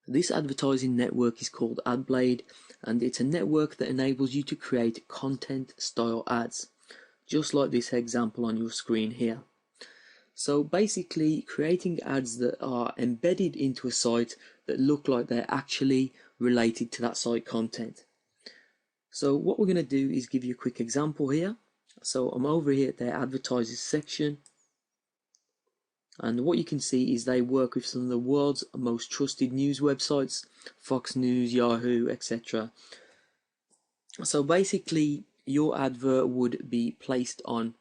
This advertising network is called AdBlade, and it's a network that enables you to create content style ads, just like this example on your screen here. So basically creating ads that are embedded into a site that look like they're actually related to that site content. So what we're going to do is give you a quick example here. So I'm over here at their advertisers section, and what you can see is they work with some of the world's most trusted news websites, Fox News, Yahoo, etc. So basically your advert would be placed on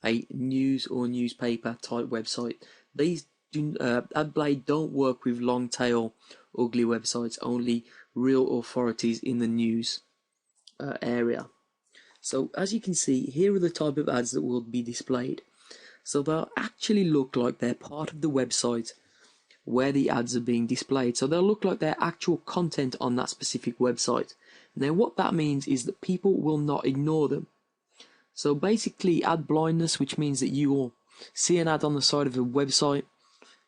a news or newspaper type website. These AdBlade don't work with long tail ugly websites, only real authorities in the news area. So as you can see, here are the type of ads that will be displayed. So they'll actually look like they're part of the website where the ads are being displayed. So they'll look like they're actual content on that specific website. Now what that means is that people will not ignore them. So basically ad blindness, which means that you will see an ad on the side of a website,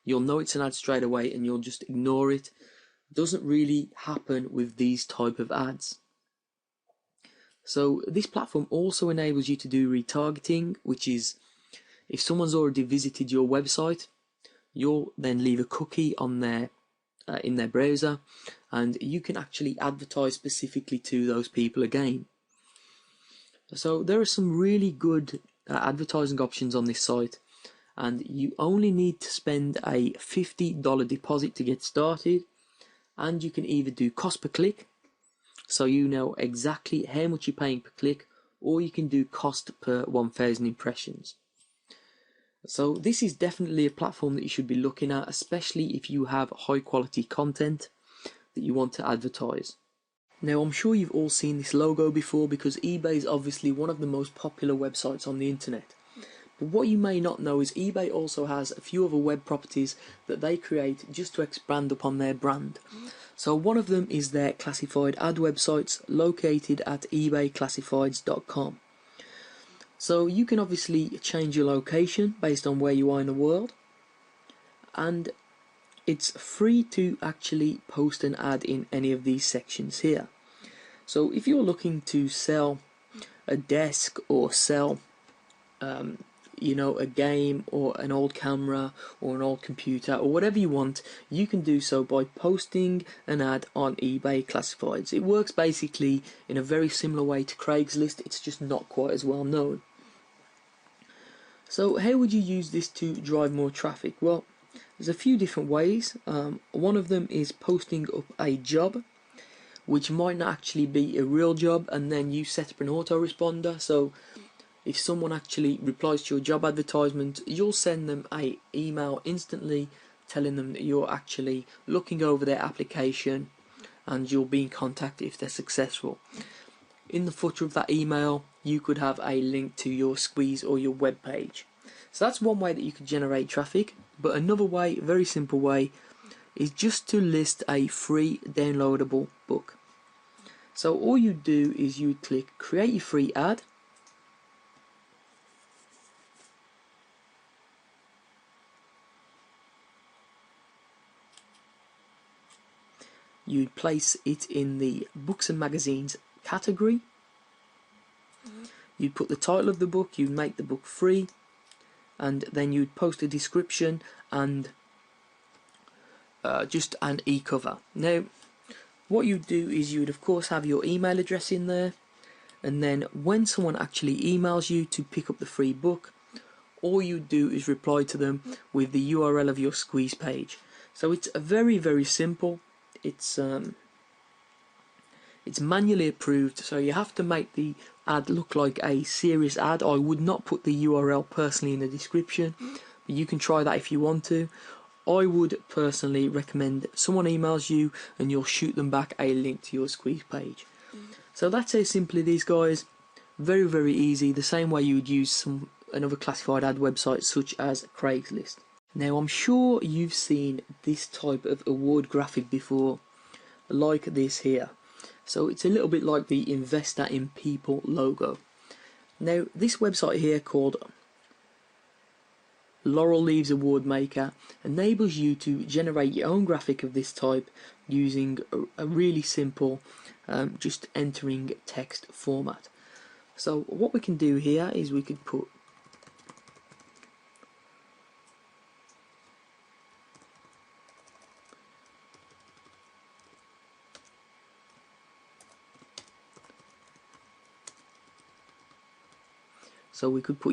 you'll know it's an ad straight away and you'll just ignore it, doesn't really happen with these type of ads. So this platform also enables you to do retargeting, which is if someone's already visited your website, you'll then leave a cookie on their in their browser, and you can actually advertise specifically to those people again. So there are some really good advertising options on this site, and you only need to spend a $50 deposit to get started, and you can either do cost per click, so you know exactly how much you're paying per click, or you can do cost per 1,000 impressions. So this is definitely a platform that you should be looking at, especially if you have high quality content that you want to advertise. Now I'm sure you've all seen this logo before, because eBay is obviously one of the most popular websites on the internet. But what you may not know is eBay also has a few other web properties that they create just to expand upon their brand. So one of them is their classified ad websites located at ebayclassifieds.com. So you can obviously change your location based on where you are in the world, and it's free to actually post an ad in any of these sections here. So if you're looking to sell a desk or sell a game or an old camera or an old computer or whatever you want, you can do so by posting an ad on eBay Classifieds. It works basically in a very similar way to Craigslist, it's just not quite as well known. So how would you use this to drive more traffic? Well, there's a few different ways. One of them is posting up a job, which might not actually be a real job, and then you set up an autoresponder. So if someone actually replies to your job advertisement, you'll send them an email instantly telling them that you're actually looking over their application and you'll be in contact if they're successful. In the footer of that email, you could have a link to your squeeze or your web page. So that's one way that you could generate traffic. But another way, very simple way, is just to list a free downloadable book. So all you do is you click create your free ad. You'd place it in the books and magazines category. You'd put the title of the book, you'd make the book free, and then you'd post a description and just an e-cover. Now what you'd do is you'd of course have your email address in there, and then when someone actually emails you to pick up the free book, all you do is reply to them with the URL of your squeeze page. So it's a very simple. It's manually approved, so you have to make the ad look like a serious ad. I would not put the URL personally in the description, but you can try that if you want to. I would personally recommend someone emails you and you'll shoot them back a link to your squeeze page. So that's how simple it is, guys. Very easy, the same way you would use another classified ad website such as Craigslist. Now I'm sure you've seen this type of award graphic before, like this here. So it's a little bit like the Investor in People logo. Now this website here called Laurel Leaves Award Maker enables you to generate your own graphic of this type using a really simple just entering text format. So what we can do here is we could put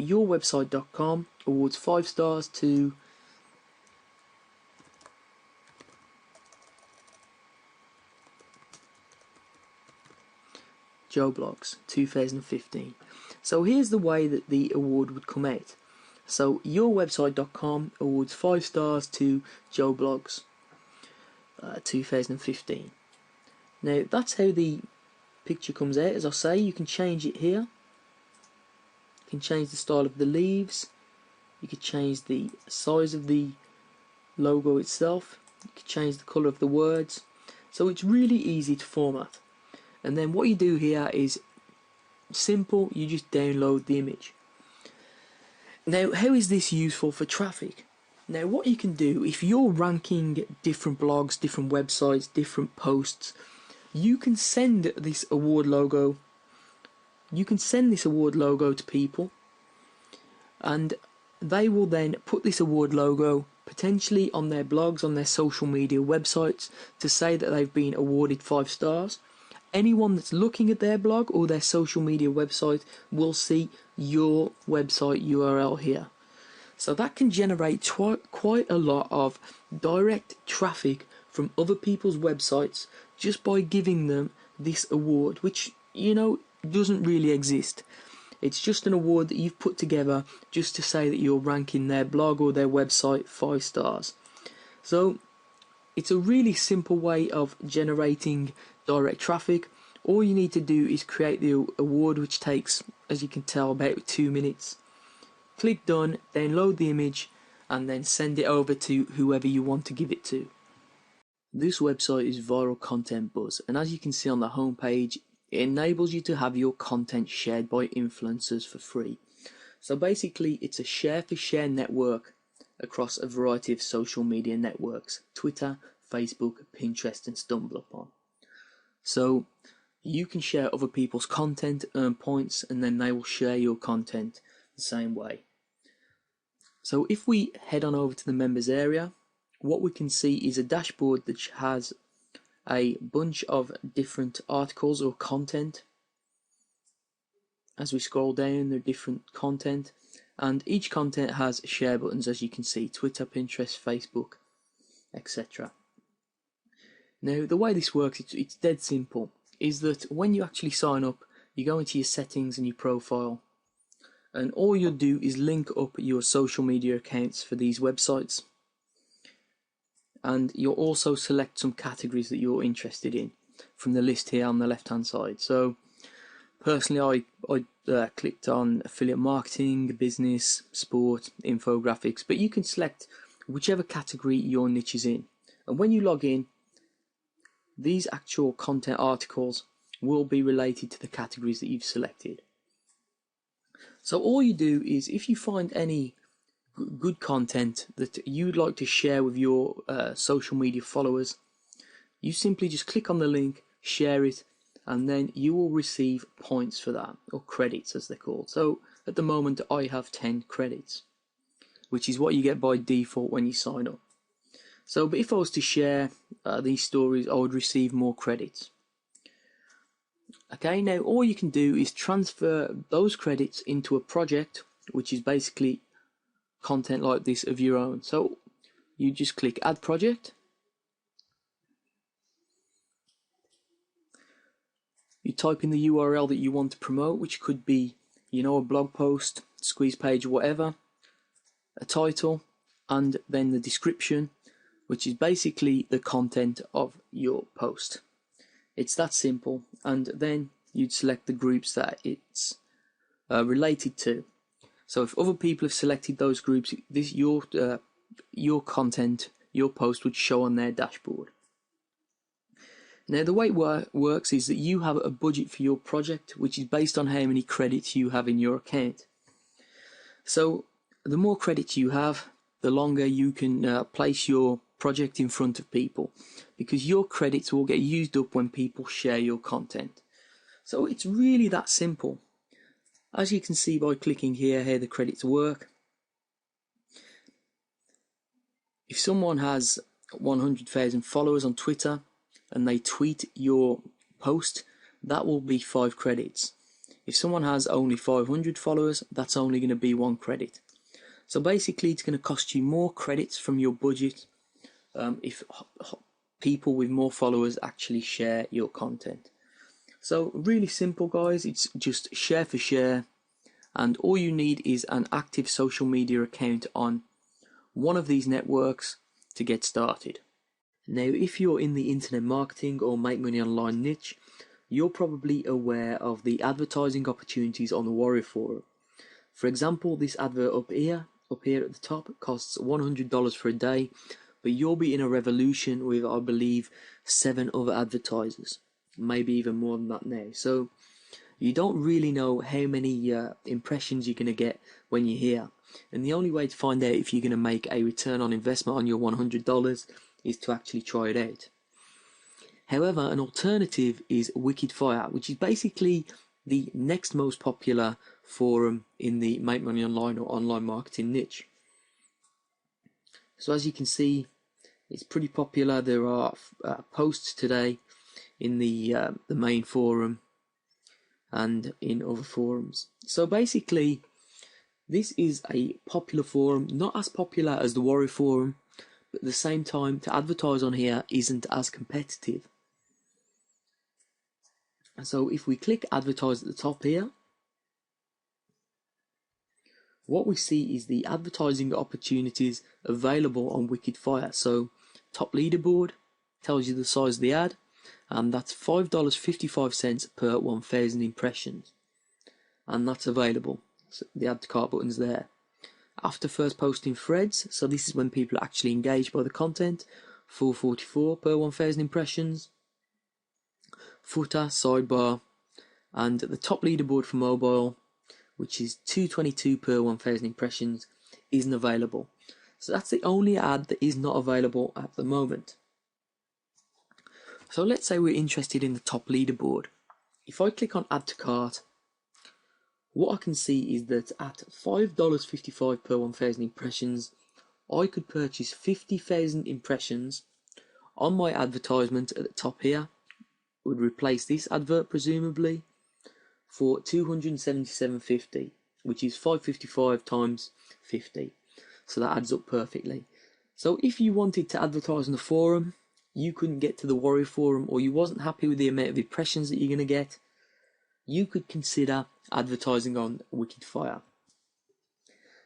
yourwebsite.com awards 5 stars to Joe Blogs 2015. So here's the way that the award would come out. So yourwebsite.com awards 5 stars to Joe Blogs 2015. Now that's how the picture comes out. As I say, you can change it here. You can change the style of the leaves. You can change the size of the logo itself. You can change the colour of the words. So it's really easy to format. And then what you do here is simple. You just download the image. Now, how is this useful for traffic? Now, what you can do, if you're ranking different blogs, different websites, different posts, you can send this award logo. You can send this award logo to people, and they will then put this award logo potentially on their blogs, on their social media websites, to say that they've been awarded 5 stars. Anyone that's looking at their blog or their social media website will see your website URL here. So that can generate quite a lot of direct traffic from other people's websites just by giving them this award, which, you know, doesn't really exist. It's just an award that you've put together just to say that you're ranking their blog or their website 5 stars. So it's a really simple way of generating direct traffic. All you need to do is create the award, which takes, as you can tell, about 2 minutes. Click done, download the image, and then send it over to whoever you want to give it to. This website is Viral Content Buzz, and as you can see on the homepage, it enables you to have your content shared by influencers for free. So basically, it's a share-for-share network across a variety of social media networks: Twitter, Facebook, Pinterest, and StumbleUpon. So you can share other people's content, earn points, and then they will share your content the same way. So if we head on over to the members area, what we can see is a dashboard that has a bunch of different articles or content. As we scroll down, there are different content, and each content has share buttons, as you can see: Twitter, Pinterest, Facebook, etc. Now, the way this works, it's dead simple, is that when you actually sign up, you go into your settings and your profile, and all you'll do is link up your social media accounts for these websites. And you'll also select some categories that you're interested in from the list here on the left hand side. So personally, I clicked on affiliate marketing, business, sport, infographics, but you can select whichever category your niche is in. And when you log in, these actual content articles will be related to the categories that you've selected. So all you do is, if you find any good content that you'd like to share with your social media followers, you simply just click on the link, share it, and then you will receive points for that, or credits as they're called. So at the moment I have 10 credits, which is what you get by default when you sign up. So but if I was to share these stories, I would receive more credits. Okay, now all you can do is transfer those credits into a project, which is basically content like this of your own. So you just click add project, you type in the URL that you want to promote, which could be, you know, a blog post, squeeze page, whatever, a title, and then the description, which is basically the content of your post. It's that simple. And then you'd select the groups that it's related to. So if other people have selected those groups, this your content, your post would show on their dashboard. Now the way it works is that you have a budget for your project, which is based on how many credits you have in your account. So the more credits you have, the longer you can place your project in front of people, because your credits will get used up when people share your content. So it's really that simple. As you can see by clicking here how the credits work, if someone has 100,000 followers on Twitter and they tweet your post, that will be 5 credits. If someone has only 500 followers, that's only going to be 1 credit. So basically it's going to cost you more credits from your budget if people with more followers actually share your content. So really simple, guys. It's just share for share, and all you need is an active social media account on one of these networks to get started. Now, if you're in the internet marketing or make money online niche, you're probably aware of the advertising opportunities on the Warrior Forum. For example, this advert up here at the top costs $100 for a day, but you'll be in a revolution with, I believe, 7 other advertisers, maybe even more than that now. So you don't really know how many impressions you're going to get when you're here, and the only way to find out if you're going to make a return on investment on your $100 is to actually try it out. However, an alternative is Wicked Fire, which is basically the next most popular forum in the Make Money Online or online marketing niche. So as you can see, it's pretty popular. There are posts today in the main forum and in other forums. So basically, this is a popular forum, not as popular as the Warrior Forum, but at the same time, to advertise on here isn't as competitive. And so if we click advertise at the top here, what we see is the advertising opportunities available on Wicked Fire. So top leaderboard tells you the size of the ad, and that's $5.55 per 1,000 impressions, and that's available. So the add to cart button's there. After first posting threads, so this is when people are actually engaged by the content, $4.44 per 1,000 impressions. Footer, sidebar, and the top leaderboard for mobile, which is $2.22 per 1,000 impressions, isn't available. So that's the only ad that is not available at the moment. So let's say we're interested in the top leaderboard. If I click on add to cart, what I can see is that at $5.55 per 1,000 impressions, I could purchase 50,000 impressions on my advertisement at the top here. Would replace this advert presumably for $277.50, which is $5.55 times 50. So that adds up perfectly. So if you wanted to advertise on the forum, you couldn't get to the Warrior Forum, or you wasn't happy with the amount of impressions that you're going to get, you could consider advertising on Wicked Fire.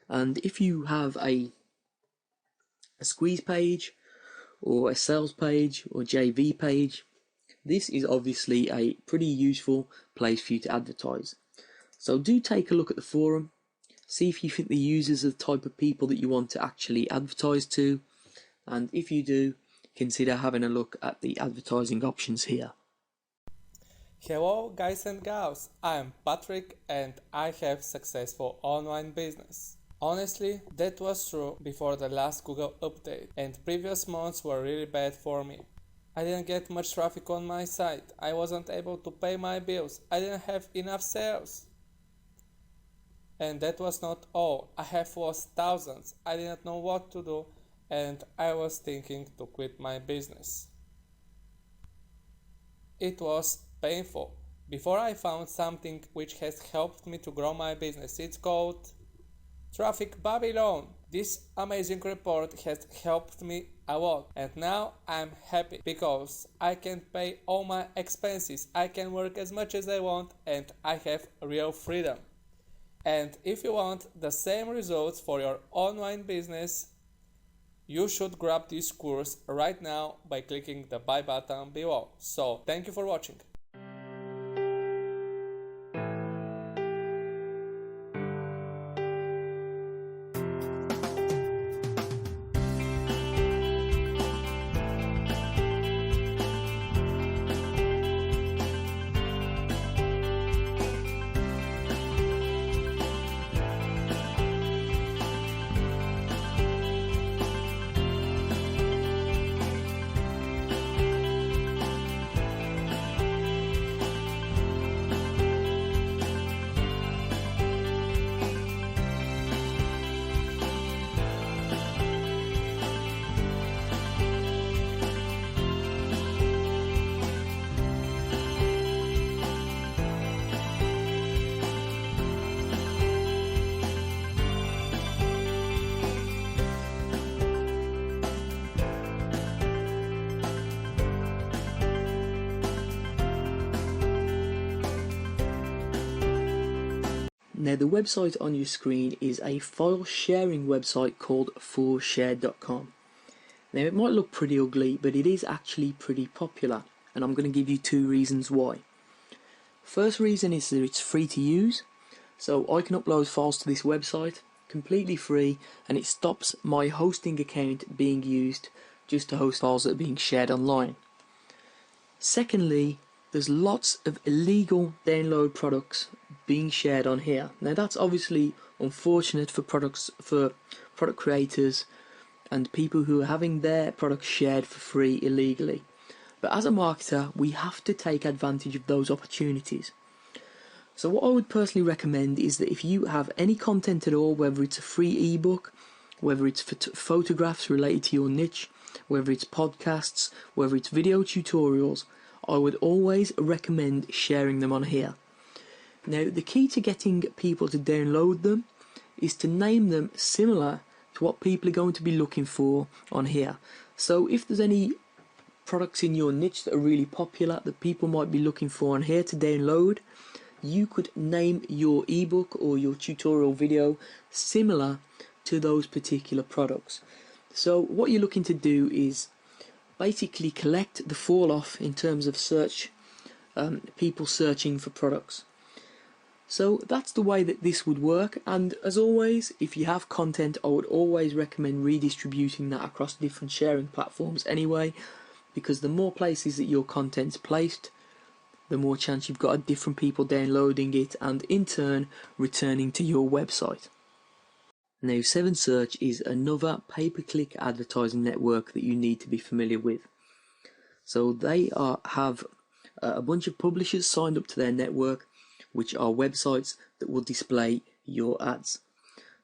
And if you have a squeeze page or a sales page or JV page, this is obviously a pretty useful place for you to advertise. So do take a look at the forum, see if you think the users are the type of people that you want to actually advertise to, and if you do, consider having a look at the advertising options here. Hello guys and gals, I am Patrick and I have successful online business. Honestly, that was true before the last Google update, and previous months were really bad for me. I didn't get much traffic on my site, I wasn't able to pay my bills, I didn't have enough sales. And that was not all, I have lost thousands, I didn't know what to do, and I was thinking to quit my business. It was painful, before I found something which has helped me to grow my business. It's called Traffic Babylon. This amazing report has helped me a lot, and now I'm happy because I can pay all my expenses, I can work as much as I want, and I have real freedom. And if you want the same results for your online business, you should grab this course right now by clicking the buy button below. So thank you for watching. Now the website on your screen is a file sharing website called forshare.com. Now it might look pretty ugly, but it is actually pretty popular, and I'm going to give you two reasons why. First reason is that it's free to use, so I can upload files to this website completely free, and it stops my hosting account being used just to host files that are being shared online. Secondly, there's lots of illegal download products being shared on here. Now that's obviously unfortunate for product creators and people who are having their products shared for free illegally. But as a marketer, we have to take advantage of those opportunities. So what I would personally recommend is that if you have any content at all, whether it's a free ebook, whether it's photographs related to your niche, whether it's podcasts, whether it's video tutorials, I would always recommend sharing them on here. Now, the key to getting people to download them is to name them similar to what people are going to be looking for on here. So if there's any products in your niche that are really popular that people might be looking for on here to download, you could name your ebook or your tutorial video similar to those particular products. So what you're looking to do is basically collect the fall off in terms of search, people searching for products. So that's the way that this would work, and as always, if you have content, I would always recommend redistributing that across different sharing platforms anyway, because the more places that your content's placed, the more chance you've got of different people downloading it and in turn returning to your website. Now 7Search is another pay-per-click advertising network that you need to be familiar with. So they have a bunch of publishers signed up to their network, which are websites that will display your ads.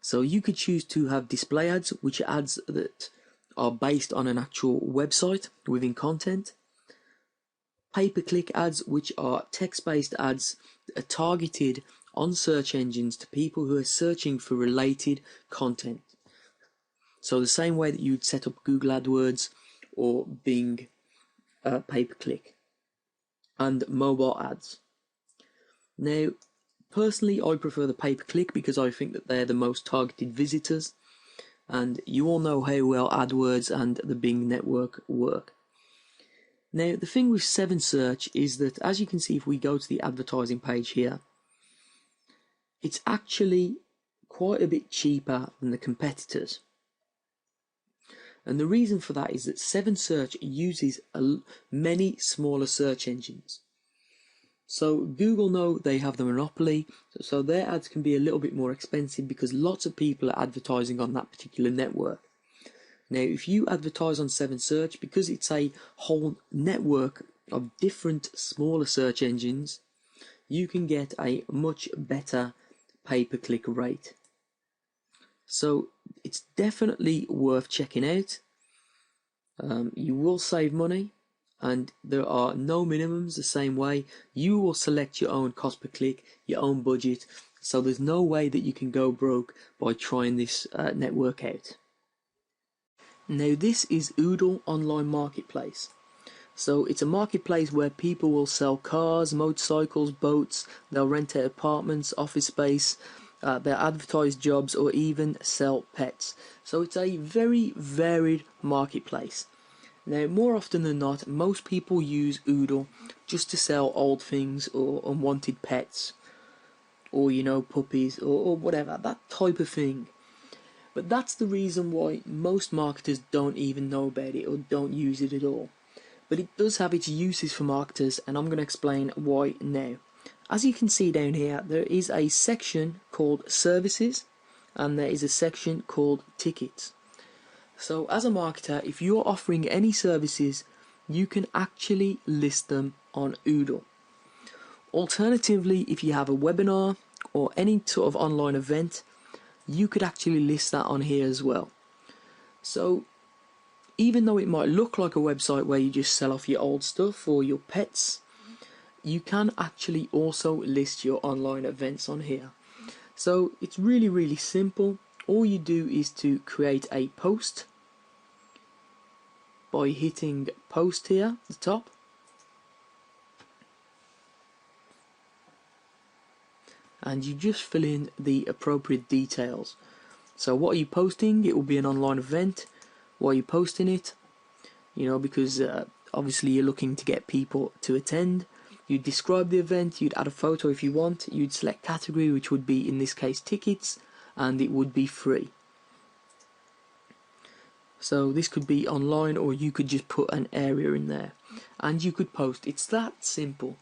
So you could choose to have display ads, which are ads that are based on an actual website within content. Pay-per-click ads, which are text-based ads that are targeted on search engines to people who are searching for related content. So the same way that you'd set up Google AdWords or Bing pay-per-click. And mobile ads. Now, personally, I prefer the pay-per-click because I think that they're the most targeted visitors, and you all know how well AdWords and the Bing network work. Now, the thing with 7Search is that, as you can see if we go to the advertising page here, it's actually quite a bit cheaper than the competitors. And the reason for that is that 7Search uses many smaller search engines. So Google know they have the monopoly, so their ads can be a little bit more expensive because lots of people are advertising on that particular network. Now, if you advertise on 7Search, because it's a whole network of different smaller search engines, you can get a much better pay-per-click rate. So it's definitely worth checking out. You will save money, and there are no minimums the same way. You will select your own cost per click, your own budget, so there's no way that you can go broke by trying this network out. Now this is Oodle Online Marketplace. So it's a marketplace where people will sell cars, motorcycles, boats, they'll rent out apartments, office space, they'll advertise jobs, or even sell pets. So it's a very varied marketplace. Now, more often than not, most people use Oodle just to sell old things or unwanted pets, or puppies or whatever, that type of thing. But that's the reason why most marketers don't even know about it or don't use it at all. But it does have its uses for marketers, and I'm going to explain why now. As you can see down here, there is a section called Services, and there is a section called Tickets. So as a marketer, if you're offering any services, you can actually list them on Oodle. Alternatively, if you have a webinar or any sort of online event, you could actually list that on here as well. So even though it might look like a website where you just sell off your old stuff or your pets, you can actually also list your online events on here. So it's really simple. All you do is to create a post by hitting post here at the top. and you just fill in the appropriate details. So what are you posting? It will be an online event. Why are you posting it? Because obviously you're looking to get people to attend. You'd describe the event, you'd add a photo if you want, you'd select category, which would be in this case tickets, and it would be free. So this could be online, or you could just put an area in there and you could post. It's that simple.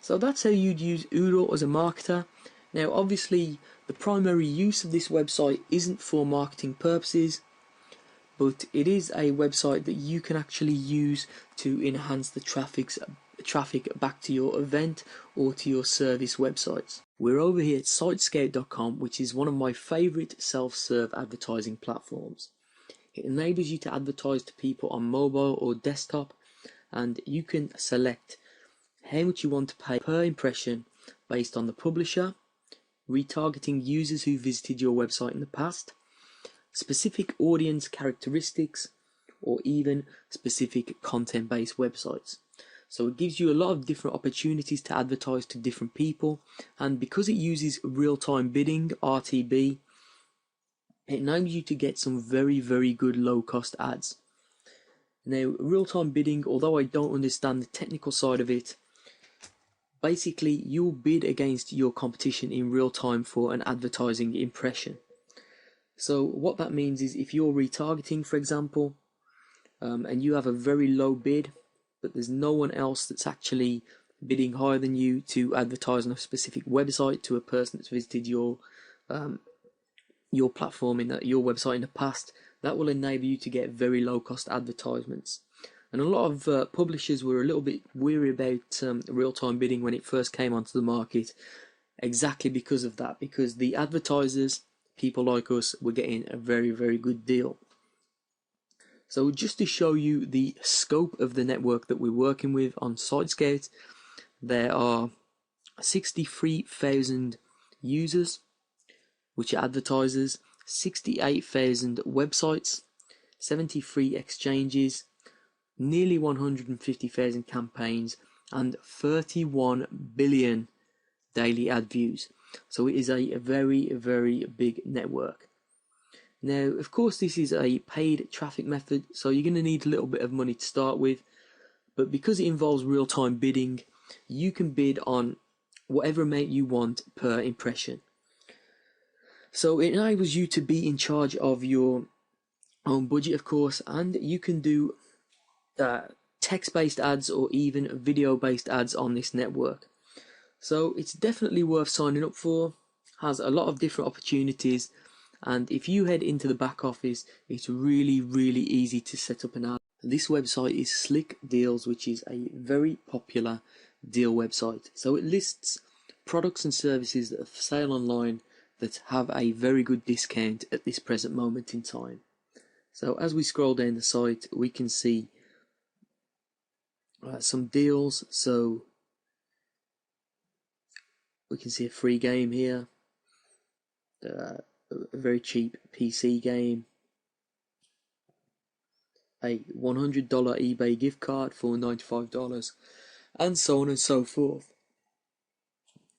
So that's how you'd use Oodle as a marketer. Now obviously the primary use of this website isn't for marketing purposes, but it is a website that you can actually use to enhance the traffic back to your event or to your service websites. We're over here at Sitescout.com, which is one of my favorite self-serve advertising platforms. It enables you to advertise to people on mobile or desktop, and you can select how much you want to pay per impression based on the publisher, retargeting users who visited your website in the past, specific audience characteristics, or even specific content-based websites. So it gives you a lot of different opportunities to advertise to different people, and because it uses real-time bidding, RTB, it enables you to get some very, very good low-cost ads. Now, real-time bidding, although I don't understand the technical side of it, basically you'll bid against your competition in real time for an advertising impression. So what that means is if you're retargeting, for example, and you have a very low bid, but there's no one else that's actually bidding higher than you to advertise on a specific website to a person that's visited your platform your website in the past, that will enable you to get very low cost advertisements. And a lot of publishers were a little bit weary about real-time bidding when it first came onto the market, exactly because of that, because the advertisers, people like us, were getting a very, very good deal. So just to show you the scope of the network that we're working with on Sitescout, there are 63,000 users, which are advertisers, 68,000 websites, 73 exchanges, nearly 150,000 campaigns, and 31 billion daily ad views. So it is a very, very big network. Now, of course, this is a paid traffic method, so you're going to need a little bit of money to start with, but because it involves real-time bidding, you can bid on whatever amount you want per impression. So it enables you to be in charge of your own budget, of course, and you can do text-based ads or even video-based ads on this network. So it's definitely worth signing up for, has a lot of different opportunities, and if you head into the back office, it's really, really easy to set up an ad. This website is Slick Deals, which is a very popular deal website. So it lists products and services that are for sale online that have a very good discount at this present moment in time. So as we scroll down the site, we can see some deals. So we can see a free game here, a very cheap PC game, a $100 eBay gift card for $95, and so on and so forth.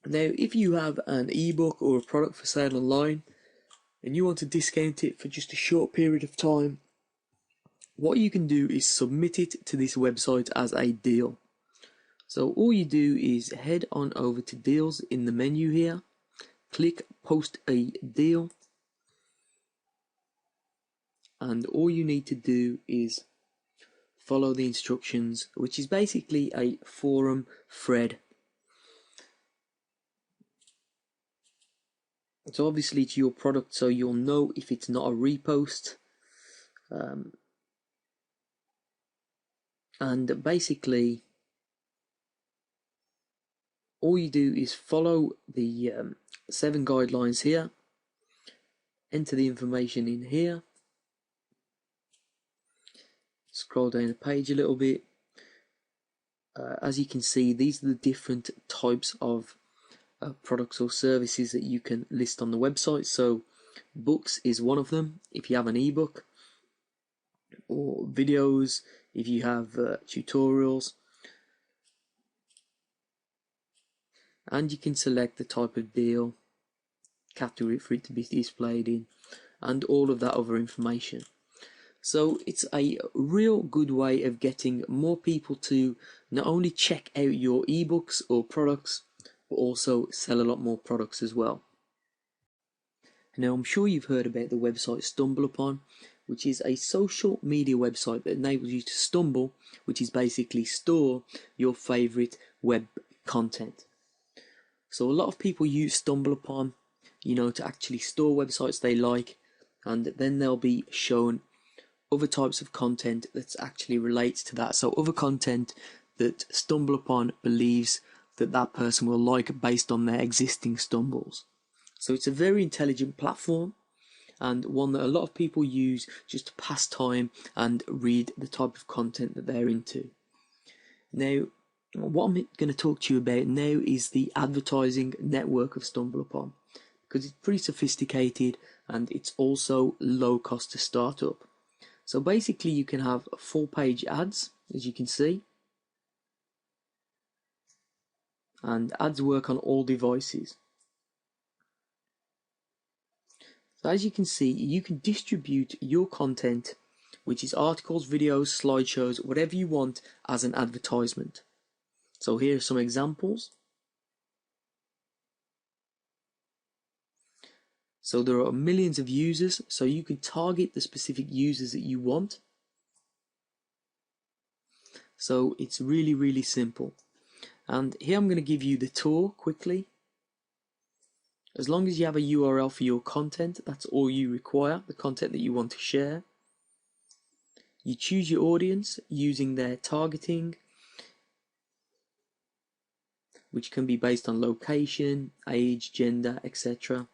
Now, if you have an ebook or a product for sale online and you want to discount it for just a short period of time, what you can do is submit it to this website as a deal. So all you do is head on over to deals in the menu here, click post a deal, and all you need to do is follow the instructions, which is basically a forum thread. So obviously it's your product, so you'll know if it's not a repost. And basically all you do is follow the 7 guidelines here, enter the information in here, scroll down the page a little bit. As you can see, these are the different types of products or services that you can list on the website. So books is one of them if you have an ebook, or videos if you have tutorials, and you can select the type of deal. category for it to be displayed in, and all of that other information. So it's a real good way of getting more people to not only check out your ebooks or products, but also sell a lot more products as well. Now, I'm sure you've heard about the website StumbleUpon, which is a social media website that enables you to stumble, which is basically store your favorite web content. So a lot of people use StumbleUpon, to actually store websites they like, and then they'll be shown other types of content that actually relates to that. So other content that StumbleUpon believes that that person will like based on their existing stumbles. So it's a very intelligent platform, and one that a lot of people use just to pass time and read the type of content that they're into. Now, what I'm going to talk to you about now is the advertising network of StumbleUpon, because it's pretty sophisticated and it's also low cost to start up. So basically you can have full page ads, as you can see, and ads work on all devices. So as you can see, you can distribute your content, which is articles, videos, slideshows, whatever you want, as an advertisement. So here are some examples. So there are millions of users, so you can target the specific users that you want. So it's really, really simple. And here I'm going to give you the tour quickly. As long as you have a URL for your content, that's all you require, the content that you want to share. You choose your audience using their targeting, which can be based on location, age, gender, etc.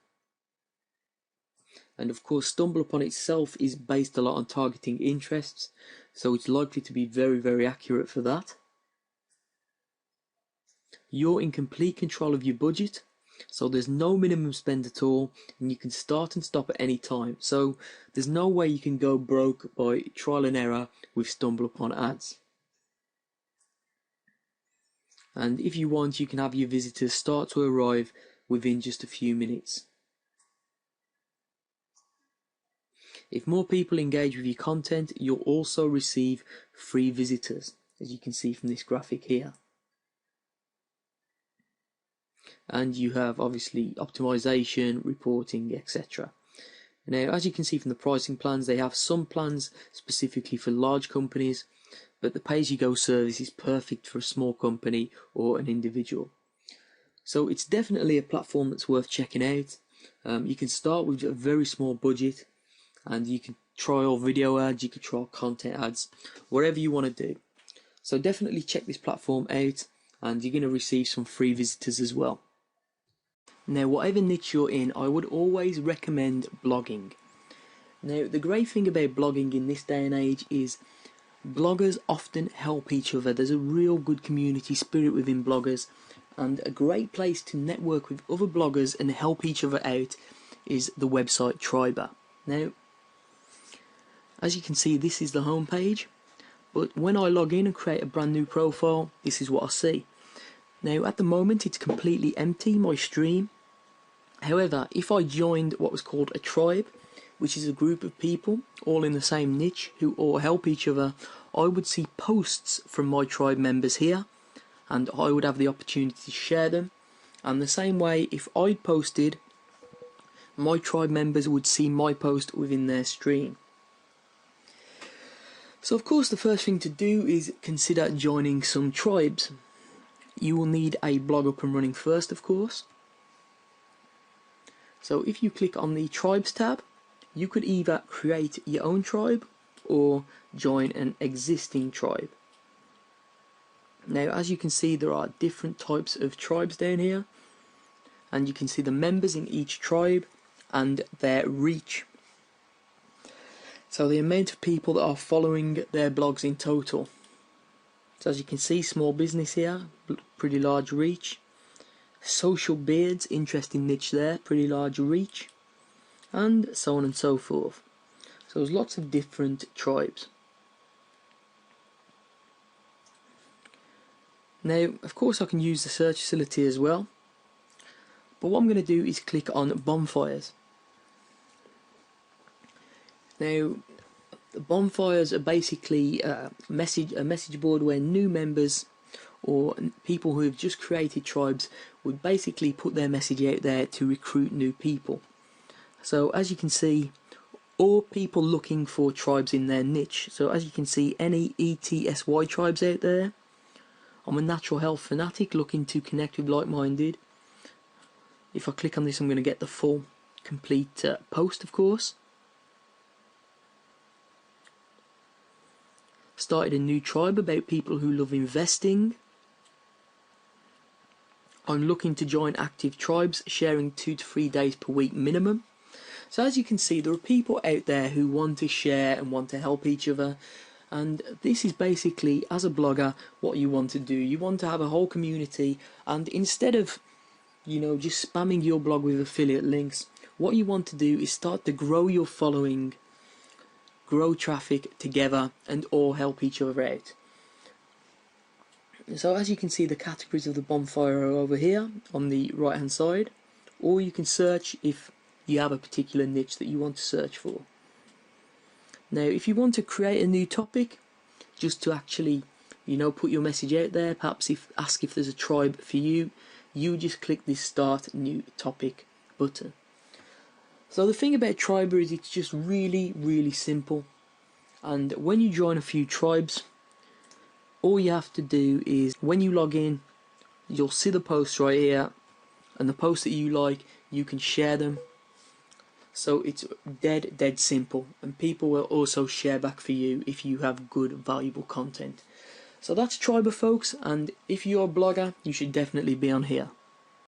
And of course, StumbleUpon itself is based a lot on targeting interests, so it's likely to be very, very accurate for that. You're in complete control of your budget, so there's no minimum spend at all, and you can start and stop at any time. So there's no way you can go broke by trial and error with StumbleUpon ads. And if you want, you can have your visitors start to arrive within just a few minutes. If more people engage with your content, you'll also receive free visitors, as you can see from this graphic here. And you have obviously optimization, reporting, etc. Now, as you can see from the pricing plans, they have some plans specifically for large companies, but the pay-as-you-go service is perfect for a small company or an individual. So it's definitely a platform that's worth checking out. You can start with a very small budget, and you can trial video ads, you can trial content ads, whatever you want to do. So definitely check this platform out, and you're going to receive some free visitors as well. Now, whatever niche you're in, I would always recommend blogging. Now, the great thing about blogging in this day and age is bloggers often help each other. There's a real good community spirit within bloggers, and a great place to network with other bloggers and help each other out is the website Triber. Now, as you can see, this is the home page, but when I log in and create a brand new profile, this is what I see. Now, at the moment, it's completely empty, my stream. However, if I joined what was called a tribe, which is a group of people all in the same niche who all help each other, I would see posts from my tribe members here, and I would have the opportunity to share them. And the same way, if I posted, my tribe members would see my post within their stream. So of course, the first thing to do is consider joining some tribes. You will need a blog up and running first, of course. So if you click on the Tribes tab, you could either create your own tribe or join an existing tribe. Now, as you can see, there are different types of tribes down here, and you can see the members in each tribe and their reach. So the amount of people that are following their blogs in total. So as you can see, small business here, pretty large reach. Social beards, interesting niche there, pretty large reach. And so on and so forth. So there's lots of different tribes. Now, of course, I can use the search facility as well, But what I'm going to do is click on bonfires. Now, bonfires are basically a message board where new members or people who have just created tribes would basically put their message out there to recruit new people. So as you can see, or people looking for tribes in their niche. So as you can see, any ETSY tribes out there. I'm a natural health fanatic looking to connect with like-minded. If I click on this, I'm going to get the full complete post, of course. Started a new tribe about people who love investing. I'm looking to join active tribes, sharing 2 to 3 days per week minimum. So as you can see, there are people out there who want to share and want to help each other. And this is basically, as a blogger, what you want to do. You want to have a whole community, and instead of, just spamming your blog with affiliate links, what you want to do is start to grow your following, grow traffic together, and all help each other out. So as you can see, the categories of the bonfire are over here on the right hand side, or you can search if you have a particular niche that you want to search for. Now if you want to create a new topic, just to actually put your message out there, perhaps ask if there's a tribe for you, you just click this start new topic button. So the thing about Triber is it's just really simple, and when you join a few tribes, all you have to do is, when you log in, you'll see the posts right here, and the posts that you like, you can share them. So it's dead simple, and people will also share back for you if you have good, valuable content. So that's Triber, folks, and if you're a blogger, you should definitely be on here.